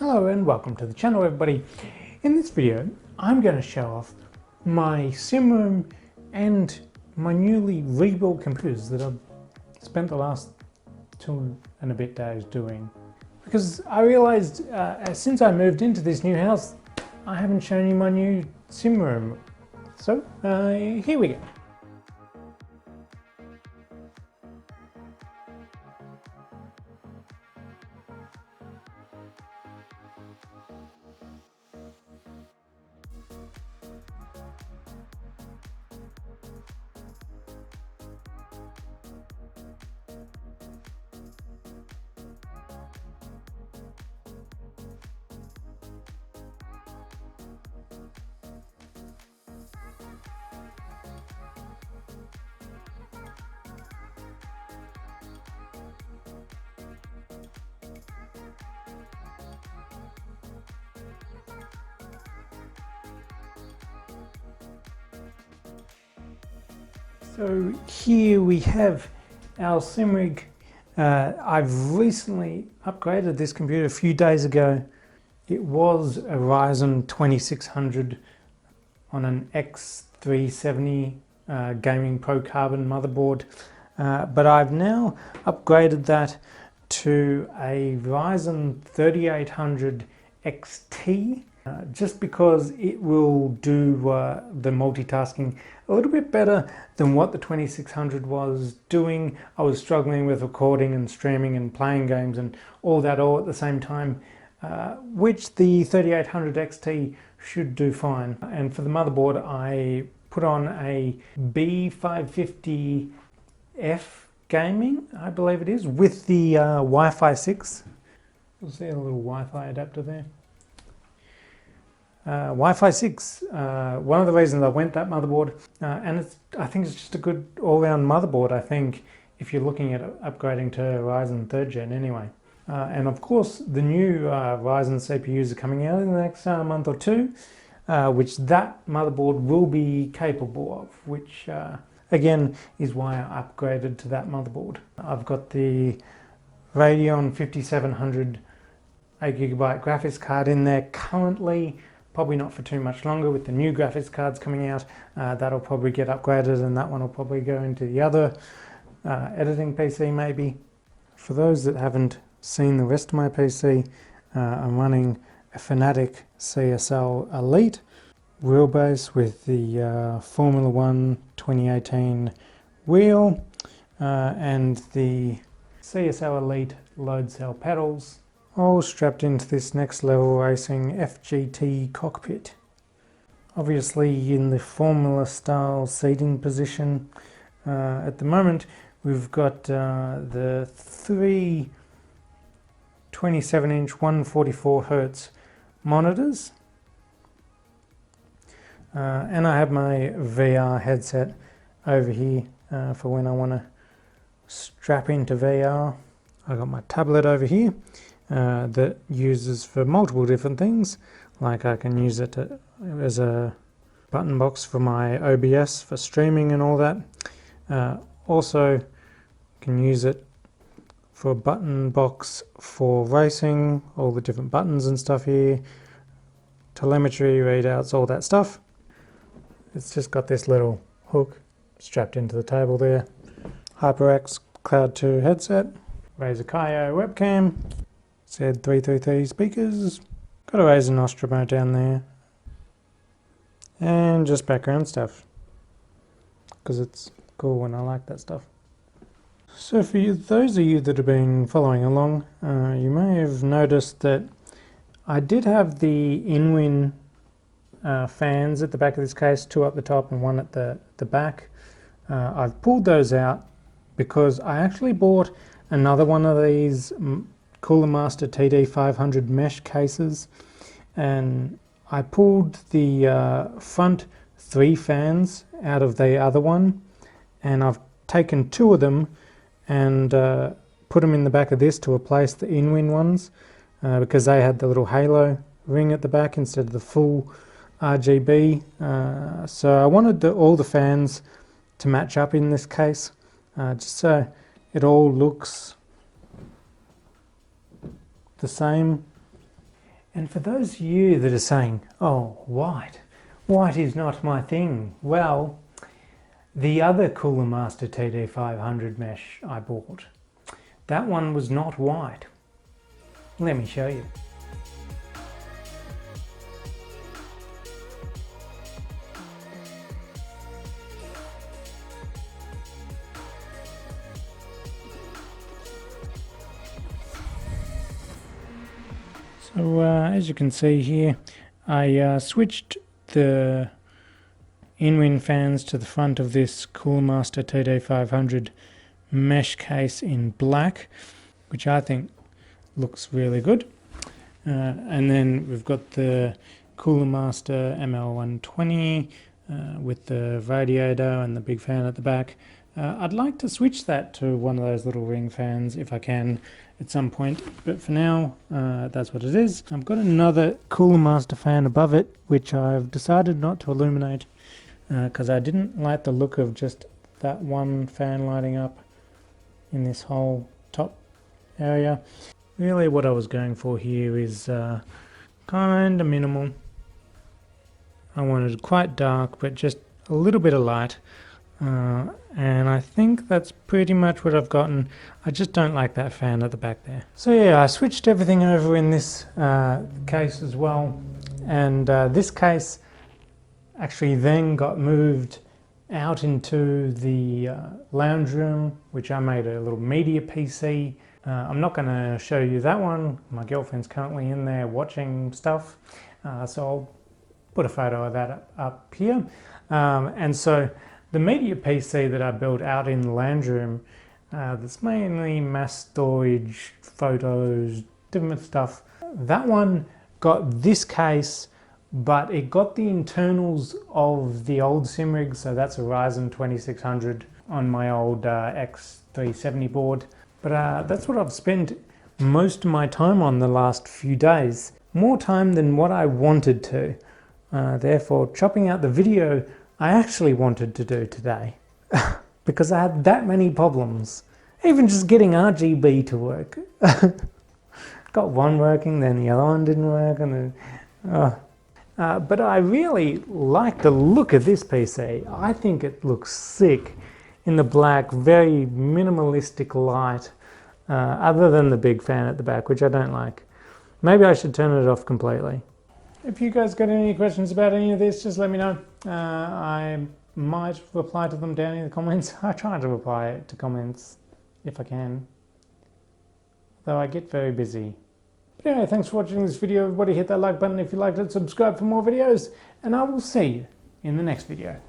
Hello and welcome to the channel, everybody. In this video I'm going to show off my sim room and my newly rebuilt computers that I've spent the last 2 and a bit days doing, because I realized since I moved into this new house I haven't shown you my new sim room. So here we go. So here we have our sim rig. I've recently upgraded this computer a few days ago. It was a Ryzen 2600 on an X370 Gaming Pro Carbon motherboard, but I've now upgraded that to a Ryzen 3800 XT. Just because it will do the multitasking a little bit better than what the 2600 was doing. I was struggling with recording and streaming and playing games and all that all at the same time, which the 3800 XT should do fine. And for the motherboard I put on a B550F Gaming, I believe it is, with the Wi-Fi 6. You'll see a little Wi-Fi adapter there. Wi-Fi 6, one of the reasons I went that motherboard, and I think it's just a good all-round motherboard, I think, if you're looking at upgrading to Ryzen 3rd Gen anyway. And of course the new Ryzen CPUs are coming out in the next month or two, which that motherboard will be capable of, which again is why I upgraded to that motherboard. I've got the Radeon 5700 8GB graphics card in there currently. Probably not for too much longer. With the new graphics cards coming out, that'll probably get upgraded, and that one will probably go into the other editing PC maybe. For those that haven't seen the rest of my PC, I'm running a Fanatic CSL Elite wheelbase with the Formula 1 2018 wheel and the CSL Elite load cell pedals, all strapped into this Next Level Racing FGT cockpit. Obviously in the Formula style seating position. At the moment we've got the three 27-inch 144Hz monitors, and I have my VR headset over here for when I want to strap into VR. I got my tablet over here that uses for multiple different things, like I can use it as a button box for my OBS for streaming and all that. Also can use it for a button box for racing, all the different buttons and stuff here, telemetry, readouts, all that stuff. It's just got this little hook strapped into the table there. HyperX Cloud 2 headset, Razer Kaio webcam, Z333 speakers, got a Razer Nostromo down there, and just background stuff, because it's cool and I like that stuff. So for those of you that have been following along, you may have noticed that I did have the in-win fans at the back of this case, 2 up the top and 1 at the back. I've pulled those out because I actually bought another one of these Cooler Master TD500 mesh cases, and I pulled the front 3 fans out of the other one, and I've taken 2 of them and put them in the back of this to replace the in-win ones, because they had the little halo ring at the back instead of the full RGB. So I wanted all the fans to match up in this case, just so it all looks the same. And for those of you that are saying, oh, white is not my thing. Well, the other Cooler Master TD500 mesh I bought, that one was not white. Let me show you. So as you can see here, I switched the in-wing fans to the front of this Cooler Master TD500 mesh case in black, which I think looks really good. And then we've got the Cooler Master ML120 with the radiator and the big fan at the back. I'd like to switch that to one of those little ring fans if I can at some point, but for now that's what it is. I've got another Cooler Master fan above it, which I've decided not to illuminate because I didn't like the look of just that one fan lighting up in this whole top area. Really what I was going for here is kind of minimal. I wanted it quite dark but just a little bit of light. And I think that's pretty much what I've gotten. I just don't like that fan at the back there. So yeah, I switched everything over in this case as well, and this case actually then got moved out into the lounge room, which I made a little media PC. I'm not going to show you that one. My girlfriend's currently in there watching stuff, so I'll put a photo of that up here. And so the media PC that I built out in the lounge room, that's mainly mass storage, photos, different stuff. That one got this case, but it got the internals of the old Simrig, so that's a Ryzen 2600 on my old X370 board. But that's what I've spent most of my time on the last few days. More time than what I wanted to. Therefore, chopping out the video I actually wanted to do today because I had that many problems. Even just getting RGB to work. Got one working, then the other one didn't work, and then, but I really like the look of this PC. I think it looks sick in the black, very minimalistic light, other than the big fan at the back, which I don't like. Maybe I should turn it off completely. If you guys got any questions about any of this, just let me know. I might reply to them down in the comments. I try to reply to comments if I can, though I get very busy. But anyway, thanks for watching this video. Everybody hit that like button if you liked it, subscribe for more videos, and I will see you in the next video.